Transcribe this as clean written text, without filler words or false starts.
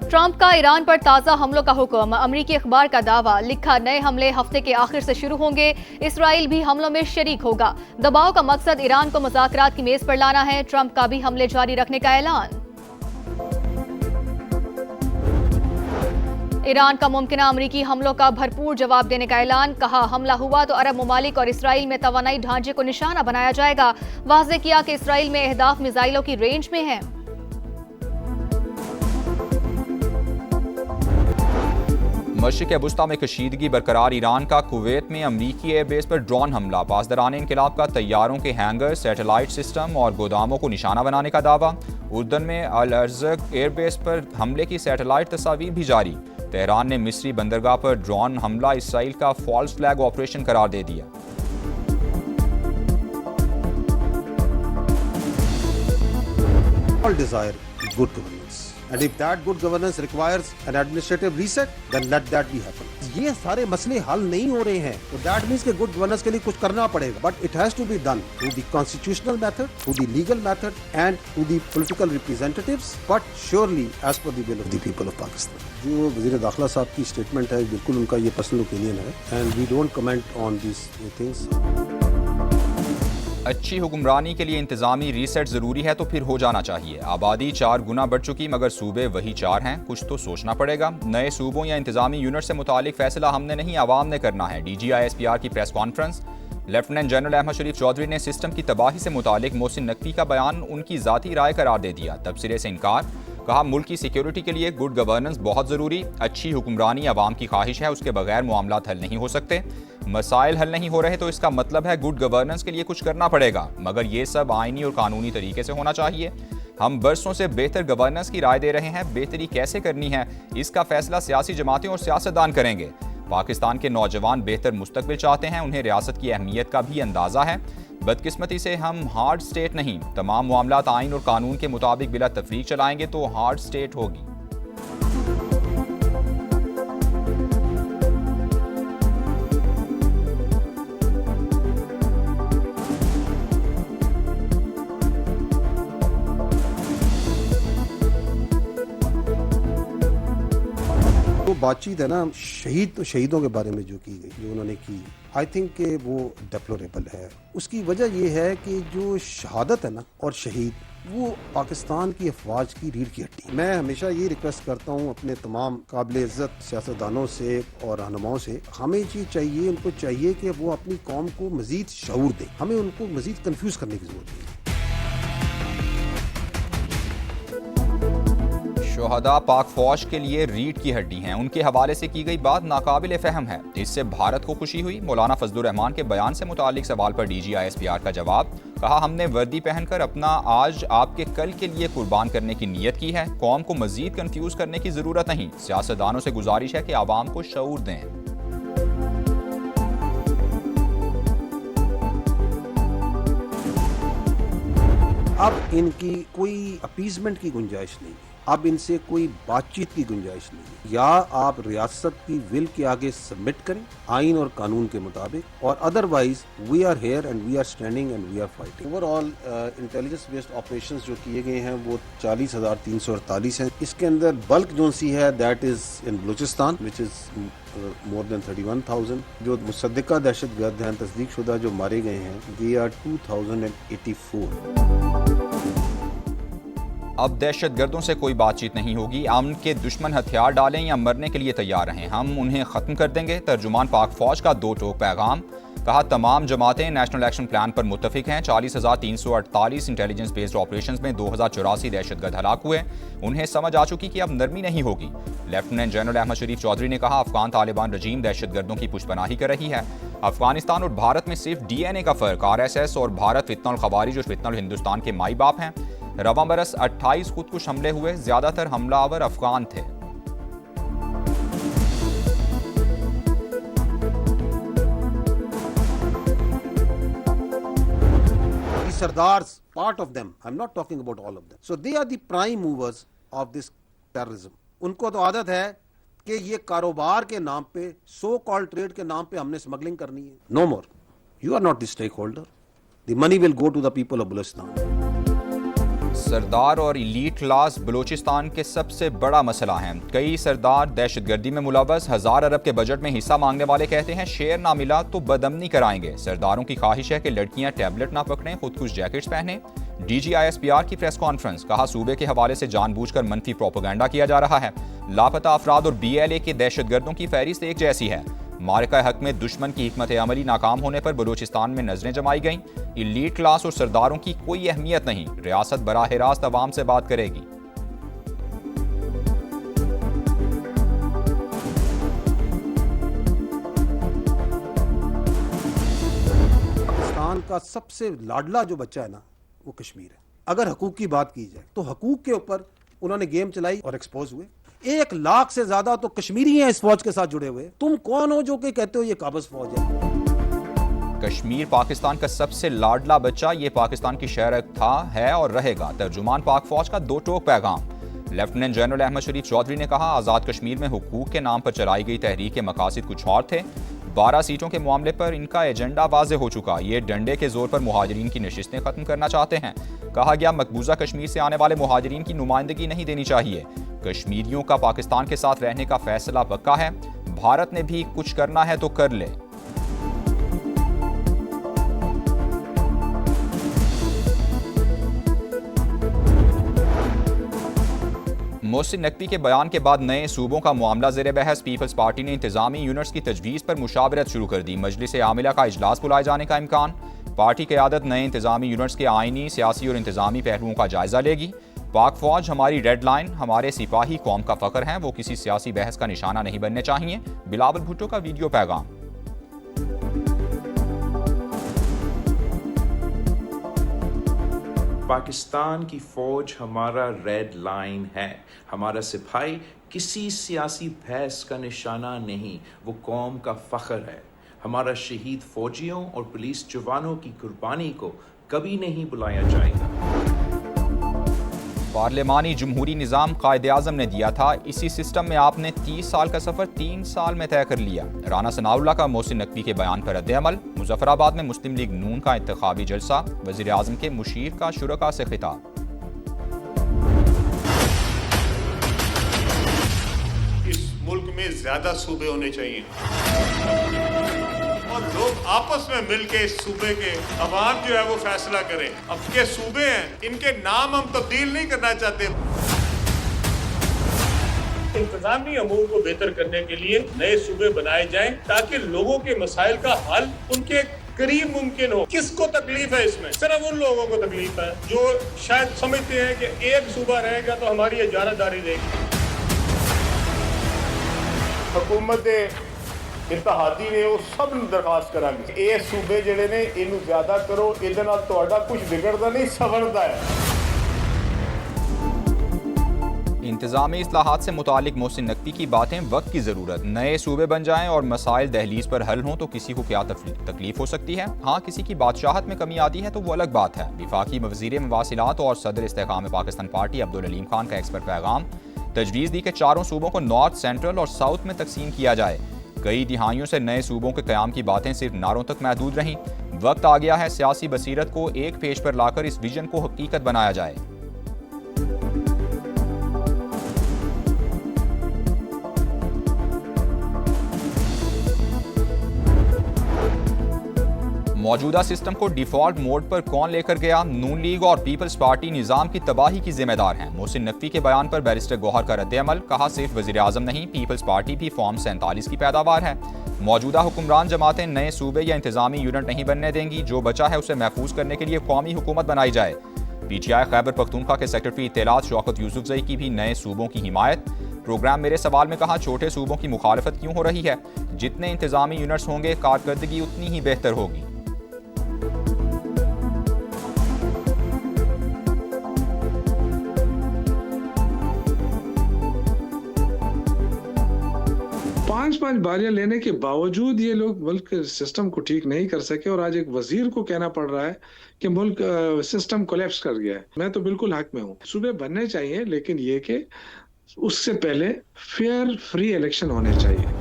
Trump का Iran पर ताज़ा हमलों का हुक्म। अमरीकी अखबार का दावा, लिखा नए हमले हफ्ते के आखिर से शुरू होंगे। इसराइल भी हमलों में शरीक होगा। दबाव का मकसद ईरान को मुज़ाकरात की मेज पर लाना है। ट्रंप का भी हमले जारी रखने का ऐलान। ईरान का मुमकिना अमरीकी हमलों का भरपूर जवाब देने का ऐलान। कहा, हमला हुआ तो अरब ममालिक और इसराइल में तवानाई ढांचे को निशाना बनाया जाएगा। वाज़ेह किया कि इसराइल में अहदाफ मिसाइलों की रेंज में है। मशरिक़ वुस्ता में कशीदगी बरकरार। ईरान का कुवैत में अमरीकी एयरबेस पर ड्रोन हमला। पासदारान इनकलाब का तैयारों के हैंगर, सैटेलाइट सिस्टम और गोदामों को निशाना बनाने का दावा। उर्दन में अल अर्ज़क एयरबेस पर हमले की सैटेलाइट तस्वीर भी जारी। तेहरान ने मिस्री बंदरगाह पर ड्रोन हमला इसराइल का फॉल्स फ्लैग ऑपरेशन करार दे दिया। All desire good governance, and if that good governance requires an administrative reset, then let that be happen. ये सारे मसले हल नहीं हो रहे हैं, तो that means कि good governance के लिए कुछ करना पड़ेगा. But it has to be done through the constitutional method, through the legal method, and through the political representatives, but surely as per the will of the people of Pakistan. जो वज़ीर दाखिला साहब की स्टेटमेंट है, बिल्कुल उनका ये personal opinion है, and we don't comment on these things. अच्छी हुक्मरानी के लिए इंतजामी रीसेट ज़रूरी है तो फिर हो जाना चाहिए। आबादी 4 गुना बढ़ चुकी मगर सूबे वही 4 हैं। कुछ तो सोचना पड़ेगा। नए सूबों या इंतजामी यूनिट से मुतालिक फैसला हमने नहीं, आवाम ने करना है। DGISPR की press conference. Lieutenant general Ahmed Sharif Chaudhry ने सिस्टम की तबाही से मुतालिक मोहसिन नकवी का बयान उनकी ज़ाती राय करार दे दिया। तबसरे से इनकार। कहा, मुल्क की सिक्योरिटी के लिए गुड गवर्नेंस बहुत ज़रूरी। अच्छी हुक्मरानी आवाम की ख्वाहिश है, उसके बगैर मामलात हल नहीं हो सकते। मसाइल हल नहीं हो रहे तो इसका मतलब है गुड गवर्नेंस के लिए कुछ करना पड़ेगा, मगर ये सब आइनी और कानूनी तरीके से होना चाहिए। हम बरसों से बेहतर गवर्नेंस की राय दे रहे हैं। बेहतरी कैसे करनी है इसका फैसला सियासी जमातें और सियासतदान करेंगे। पाकिस्तान के नौजवान बेहतर मुस्तकबिल चाहते हैं, उन्हें रियासत की अहमियत का भी अंदाज़ा है। बदकिस्मती से हम हार्ड स्टेट नहीं, तमाम मामलात आइन और कानून के मुताबिक बिला तफरीक चलाएंगे तो हार्ड स्टेट होगी। तो बातचीत है ना, शहीदों के बारे में जो की गई, जो उन्होंने की, आई थिंक कि वो डेप्लोरेबल है। उसकी वजह ये है कि जो शहादत है ना और शहीद, वो पाकिस्तान की अफवाज की रीढ़ की हड्डी। मैं हमेशा ये रिक्वेस्ट करता हूँ अपने तमाम काबिल इज़्ज़त सियासतदानों से और रहनुमाओं से, हमें ये चाहिए, उनको चाहिए कि वो अपनी कौम को मज़ीद शऊर दें। हमें उनको मज़ीद कन्फ्यूज़ करने की ज़रूरत नहीं है। शोहदा पाक फौज के लिए रीढ़ की हड्डी हैं। उनके हवाले से की गई बात नाकाबिल फ़हम है। इससे भारत को खुशी हुई। मौलाना फजलुर रहमान के बयान से मुतालिक सवाल पर DGISPR का जवाब। कहा, हमने वर्दी पहनकर अपना आज आपके कल के लिए कुर्बान करने की नीयत की है। कौम को मजीद कंफ्यूज करने की ज़रूरत नहीं। सियासतदानों से गुजारिश है कि आवाम को शऊर दें। अब इनकी कोई अपीजमेंट की गुंजाइश नहीं है। अब इनसे कोई बातचीत की गुंजाइश नहीं है। या आप रियासत की विल के आगे सबमिट करें आइन और कानून के मुताबिक, और otherwise we are here and we are standing and we are fighting. Overall intelligence based operations जो किए गए हैं वो 40,348 हैं। इसके अंदर बल्क जो सी है that is in Balochistan which is more than 31,000। जो मुसद्दिका दहशतगर्द हैं, तस्दीक शुदा जो मारे गए हैं, दे आर 2,084। अब दहशतगर्दों से कोई बातचीत नहीं होगी। अमन के दुश्मन हथियार डालें या मरने के लिए तैयार रहें, हम उन्हें ख़त्म कर देंगे। तर्जुमान पाक फौज का 2 टोक पैगाम। कहा, तमाम जमातें नेशनल एक्शन प्लान पर मुत्तफिक हैं। 40,348 इंटेलिजेंस बेस्ड ऑपरेशंस में 2,084 दहशतगर्द हलाक हुए। उन्हें समझ आ चुकी कि अब नरमी नहीं होगी। लेफ्टिनेंट जनरल अहमद शरीफ चौधरी ने कहा, अफगान तालिबान रजीम दहशतगर्दों की पुष्पनाही कर रही है। अफगानिस्तान और भारत में सिर्फ DNA का फ़र्क। RSS और भारत फितनुल खवारिज और फितनुल हिंदुस्तान के माई बाप हैं। रवां बरस 28 खुदकुश हमले हुए, ज्यादातर हमलावर अफगान थे। Sardars, part of them, I'm not talking about all of them. So they are the prime movers of this terrorism. उनको तो आदत है कि ये कारोबार के नाम पे, सो कॉल्ड ट्रेड के नाम पे हमने स्मगलिंग करनी है। No more. You are not the stakeholder. The money will go to the people of Balochistan. सरदार और इलीट क्लास बलूचिस्तान के सबसे बड़ा मसला है। कई सरदार दहशतगर्दी में मुलव्वस, 1000 अरब के बजट में हिस्सा मांगने वाले कहते हैं शेयर ना मिला तो बदअमनी कराएंगे। सरदारों की ख्वाहिश है कि लड़कियां टैबलेट ना पकड़ें, खुदकुश जैकेट्स पहने। DGISPR की प्रेस कॉन्फ्रेंस, कहा सूबे के हवाले से जानबूझकर मनफी प्रोपेगेंडा किया जा रहा है। लापता अफराद और BLA के दहशतगर्दों की फहरिस्त एक जैसी है। मारका हक में दुश्मन की हिकमत अमली नाकाम होने पर बलूचिस्तान में नजरें जमाई गईं। इलीट क्लास और सरदारों की कोई अहमियत नहीं, रियासत बराह रास्त अवाम से बात करेगी। पाकिस्तान का सबसे लाडला जो बच्चा है ना, वो कश्मीर है। अगर हकूक की बात की जाए तो हकूक के ऊपर उन्होंने गेम चलाई और एक्सपोज हुए। 1 लाख से ज्यादा तो कश्मीरी हैं इस फौज के साथ जुड़े हुए। तुम कौन हो जो कि कहते हो ये काबज फौज है? कश्मीर पाकिस्तान का सबसे लाडला बच्चा, ये पाकिस्तान की शहर था, है और रहेगा। तर्जुमान पाक फौज का दो टोक पैगाम। लेफ्टिनेंट जनरल अहमद शरीफ चौधरी ने कहा, आज़ाद कश्मीर में हुकूक के नाम पर चलाई गई तहरीक के मकासद कुछ और थे। 12 सीटों के मामले पर इनका एजेंडा वाज़ेह हो चुका। ये डंडे के जोर पर मुहाजिरीन की नशिस्तें खत्म करना चाहते हैं। कहा गया, मकबूजा कश्मीर से आने वाले मुहाजिरीन की नुमाइंदगी नहीं देनी चाहिए। कश्मीरियों का पाकिस्तान के साथ रहने का फैसला पक्का है। भारत ने भी कुछ करना है तो कर ले। मोहसिन नकवी के बयान के बाद नए सूबों का मामला ज़ेर बहस। पीपल्स पार्टी ने इंतजामी यूनिट्स की तजवीज़ पर मुशावरत शुरू कर दी। मजलिस आमिला का इजलास बुलाए जाने का इम्कान। पार्टी क़यादत नए इंतजामी यूनिट्स के आइनी, सियासी और इंतजामी पहलुओं का जायजा लेगी। पाक फौज हमारी रेड लाइन, हमारे सिपाही कौम का फख्र हैं, वो किसी सियासी बहस का निशाना नहीं बनने चाहिए। बिलावल भुट्टो का वीडियो पैगाम। पाकिस्तान की फौज हमारा रेड लाइन है, हमारा सिपाही किसी सियासी बहस का निशाना नहीं, वो कौम का फख्र है। हमारा शहीद फौजियों और पुलिस जवानों की कुर्बानी को कभी नहीं भुलाया जाएगा। पार्लिमानी जमहूरी निज़ाम कायदे आज़म ने दिया था, इसी सिस्टम में आपने 30 साल का सफ़र 3 साल में तय कर लिया। राना सनाउल्लाह का मोहसिन नकवी के बयान पर रद्द-ए-अमल। मुजफ्फराबाद में मुस्लिम लीग नून का इंतखाबी जलसा। वज़ीर आज़म के मुशीर का शुरका से खिताब। इस मुल्क में ज्यादा सूबे होने चाहिए और लोग आपस में मिलके इस सूबे के अवाम जो है वो फैसला करें। अब के सूबे हैं, इनके नाम हम तब्दील नहीं करना चाहते। इंतजामी अमूर को बेहतर करने के लिए नए सूबे बनाए जाएं ताकि लोगों के मसाइल का हल उनके करीब मुमकिन हो। किसको तकलीफ है इसमें? सिर्फ उन लोगों को तकलीफ है जो शायद समझते हैं कि एक सूबा रहेगा तो हमारी इजारादारी रहेगी। हुकूमत इत्तेहादी ने वो सब दरखास्त करांगे, ये सूबे जिहड़े ने इनू ज्यादा करो, इहदे नाल तुहाडा कुछ बिगड़दा नहीं, सवरदा है। इंतजामी इस्लाहात से मुतालिक मोहसिन नकवी की बातें, वक्त की ज़रूरत। नए सूबे बन जाएं और मसाइल दहलीज पर हल हों तो किसी को क्या तकलीफ हो सकती है? हाँ, किसी की बादशाहत में कमी आती है तो वो अलग बात है। वफाकी वज़ीर मवासिलात और सदर इस्तेहकाम पाकिस्तान पार्टी अब्दुल अलीम खान का एक्सपर्ट पैगाम। तजवीज़ दी कि 4 सूबों को नॉर्थ, सेंट्रल और साउथ में तकसीम किया जाए। कई दिहाइयों से नए सूबों के क़याम की बातें सिर्फ नारों तक महदूद रहीं। वक्त आ गया है सियासी बसीरत को एक पेज पर लाकर इस विजन को हकीकत बनाया जाए। मौजूदा सिस्टम को डिफॉल्ट मोड पर कौन लेकर गया? नून लीग और पीपल्स पार्टी निज़ाम की तबाही की जिम्मेदार हैं। मोहसिन नकवी के बयान पर बैरिस्टर गौहर का रद्द-ए-अमल। कहा, सिर्फ वज़ीर आज़म नहीं, पीपल्स पार्टी भी फॉर्म 47 की पैदावार है। मौजूदा हुक्मरान जमातें नए सूबे या इंतजामी यूनिट नहीं बनने देंगी। जो बचा है उसे महफूज करने के लिए कौमी हुकूमत बनाई जाए। PTI खैबर पख्तूनख्वा के सेक्रेटरी इत्तेलात शौकत यूसुफजई की भी नए सूबों की हिमायत। प्रोग्राम मेरे सवाल में कहा, छोटे सूबों की मुखालफत क्यों हो रही है? जितने इंतजामी यूनिट्स होंगे कारकर्दगी उतनी ही बेहतर होगी। पांच बारियां लेने के बावजूद ये लोग मुल्क के सिस्टम को ठीक नहीं कर सके और आज एक वजीर को कहना पड़ रहा है कि मुल्क सिस्टम कोलैप्स कर गया है। मैं तो बिल्कुल हक में हूँ, सूबे बनने चाहिए, लेकिन ये कि उससे पहले फेयर फ्री इलेक्शन होने चाहिए।